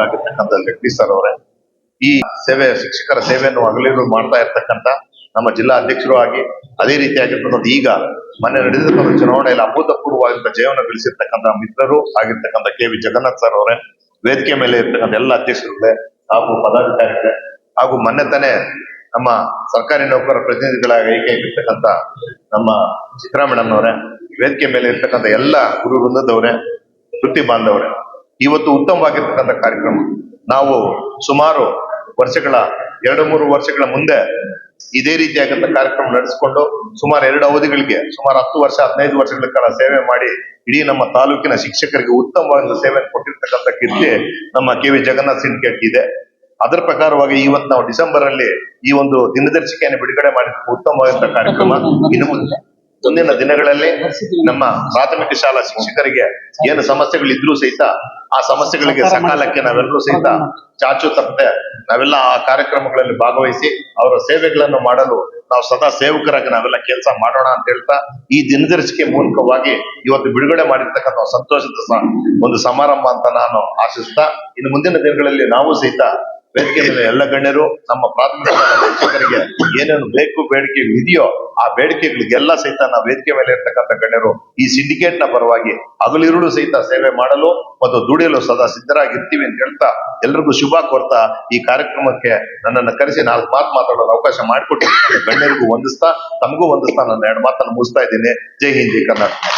ಪ್ರತಿನಿಧಿಗಳಾಗಿರ್ತಕ್ಕಂಥ Jagadish sir ಅವರೇ, ಈ ಸೇವೆ ಶಿಕ್ಷಕರ ಸೇವೆಯನ್ನು ಹಗಲಿರುಳು ಮಾಡ್ತಾ ಇರ್ತಕ್ಕಂಥ ನಮ್ಮ ಜಿಲ್ಲಾ ಅಧ್ಯಕ್ಷರು ಆಗಿ, ಅದೇ ರೀತಿಯಾಗಿರ್ತಕ್ಕಂಥ ಈಗ ಮೊನ್ನೆ ನಡೆದಿರ್ತಕ್ಕಂಥ ಚುನಾವಣೆಯಲ್ಲಿ ಅಭೂತಪೂರ್ವವಾಗಿದ್ದ ಜಯವನ್ನು ಗಳಿಸಿರ್ತಕ್ಕಂಥ ಮಿತ್ರರು ಆಗಿರ್ತಕ್ಕಂಥ KV ಜಗನ್ನಾಥ್ ಸರ್ ಅವರೇ, ವೇದಿಕೆ ಮೇಲೆ ಇರ್ತಕ್ಕಂಥ ಎಲ್ಲ ಅಧ್ಯಕ್ಷರುಗಳೇ ಹಾಗೂ ಪದಾಧಿಕಾರಿಗಳೇ, ಹಾಗೂ ಮೊನ್ನೆ ತಾನೇ ನಮ್ಮ ಸರ್ಕಾರಿ ನೌಕರರ ಪ್ರತಿನಿಧಿಗಳಾಗಿ ಆಯ್ಕೆಯಾಗಿರ್ತಕ್ಕಂಥ ನಮ್ಮ ಚಿತ್ರಾ ಮೇಡಮ್ ಅವರೇ, ವೇದಿಕೆ ಮೇಲೆ ಇರ್ತಕ್ಕಂಥ ಎಲ್ಲ ಗುರು ವೃಂದದವರೇ, ವೃತ್ತಿ ಬಾಂಧವರೇ, ಇವತ್ತು ಉತ್ತಮವಾಗಿರ್ತಕ್ಕಂಥ ಕಾರ್ಯಕ್ರಮ. ನಾವು ಸುಮಾರು ವರ್ಷಗಳ 2-3 ವರ್ಷಗಳ ಮುಂದೆ ಇದೇ ರೀತಿಯಾದಂತ ಕಾರ್ಯಕ್ರಮ ನಡೆಸಿಕೊಂಡು ಸುಮಾರು 2 ಅವಧಿಗಳಿಗೆ ಸುಮಾರು 10 ವರ್ಷ 15 ವರ್ಷಗಳ ಕಾಲ ಸೇವೆ ಮಾಡಿ ಇಡೀ ನಮ್ಮ ತಾಲೂಕಿನ ಶಿಕ್ಷಕರಿಗೆ ಉತ್ತಮವಾದ ಸೇವೆ ಕೊಟ್ಟಿರ್ತಕ್ಕಂಥ ಕೀರ್ತಿ ನಮ್ಮ KV ಜಗನ್ನಾಥ್ ಸಿಂಡಿಕೇಟ್ ಇದೆ. ಅದರ ಪ್ರಕಾರವಾಗಿ ಇವತ್ತು ನಾವು ಡಿಸೆಂಬರ್ ಅಲ್ಲಿ ಈ ಒಂದು ದಿನದರ್ಶಿಕೆಯನ್ನು ಬಿಡುಗಡೆ ಮಾಡಿದ ಉತ್ತಮವಾದಂತಹ ಕಾರ್ಯಕ್ರಮ. ಇನ್ನು ಮುಂದಿನ ದಿನಗಳಲ್ಲಿ ನಮ್ಮ ಪ್ರಾಥಮಿಕ ಶಾಲಾ ಶಿಕ್ಷಕರಿಗೆ ಏನು ಸಮಸ್ಯೆಗಳಿದ್ರೂ ಸಹಿತ ಆ ಸಮಸ್ಯೆಗಳಿಗೆ ಸಕಾಲಕ್ಕೆ ನಾವೆಲ್ಲರೂ ಸಹಿತ ಚಾಚು ತಪ್ಪದೆ ನಾವೆಲ್ಲ ಆ ಕಾರ್ಯಕ್ರಮಗಳಲ್ಲಿ ಭಾಗವಹಿಸಿ ಅವರ ಸೇವೆಗಳನ್ನು ಮಾಡಲು ನಾವು ಸದಾ ಸೇವಕರಾಗಿ ನಾವೆಲ್ಲ ಕೆಲಸ ಮಾಡೋಣ ಅಂತ ಹೇಳ್ತಾ ಈ ದಿನದರ್ಶಿಕೆ ಮೂಲಕವಾಗಿ ಇವತ್ತು ಬಿಡುಗಡೆ ಮಾಡಿರ್ತಕ್ಕಂಥ ಸಂತೋಷದ ಒಂದು ಸಮಾರಂಭ ಅಂತ ನಾನು ಆಶಿಸ್ತಾ, ಇನ್ನು ಮುಂದಿನ ದಿನಗಳಲ್ಲಿ ನಾವು ಸಹಿತ ವೇದಿಕೆ ಮೇಲೆ ಎಲ್ಲ ಗಣ್ಯರು ನಮ್ಮ ಪ್ರಾಥಮಿಕ ಶಾಲಾ ಶಿಕ್ಷಕರಿಗೆ ಏನೇನು ಬೇಕು ಬೇಡಿಕೆ ಇದೆಯೋ ಆ ಬೇಡಿಕೆಗಳಿಗೆಲ್ಲ ಸಹಿತ ನಾವು ವೇದಿಕೆ ಮೇಲೆ ಇರ್ತಕ್ಕಂಥ ಗಣ್ಯರು ಈ ಸಿಂಡಿಕೇಟ್ ನ ಪರವಾಗಿ ಹಗಲಿರುಳು ಸಹಿತ ಸೇವೆ ಮಾಡಲು ಮತ್ತು ದುಡಿಯಲು ಸದಾ ಸಿದ್ಧರಾಗಿರ್ತೀವಿ ಅಂತ ಹೇಳ್ತಾ ಎಲ್ರಿಗೂ ಶುಭ ಕೋರ್ತಾ ಈ ಕಾರ್ಯಕ್ರಮಕ್ಕೆ ನನ್ನನ್ನು ಕರೆಸಿ 4 ಮಾತು ಮಾತಾಡೋದು ಅವಕಾಶ ಮಾಡಿಕೊಟ್ಟಿರ್ತಕ್ಕಂಥ ಗಣ್ಯರಿಗೂ ವಂದಿಸ್ತಾ, ತಮಗೂ ವಂದಿಸ್ತಾ ನನ್ನ 2 ಮಾತನ್ನು ಮುಗಿಸ್ತಾ ಇದ್ದೀನಿ. ಜೈ ಹಿಂದ್, ಜೈ ಕರ್ನಾಟಕ.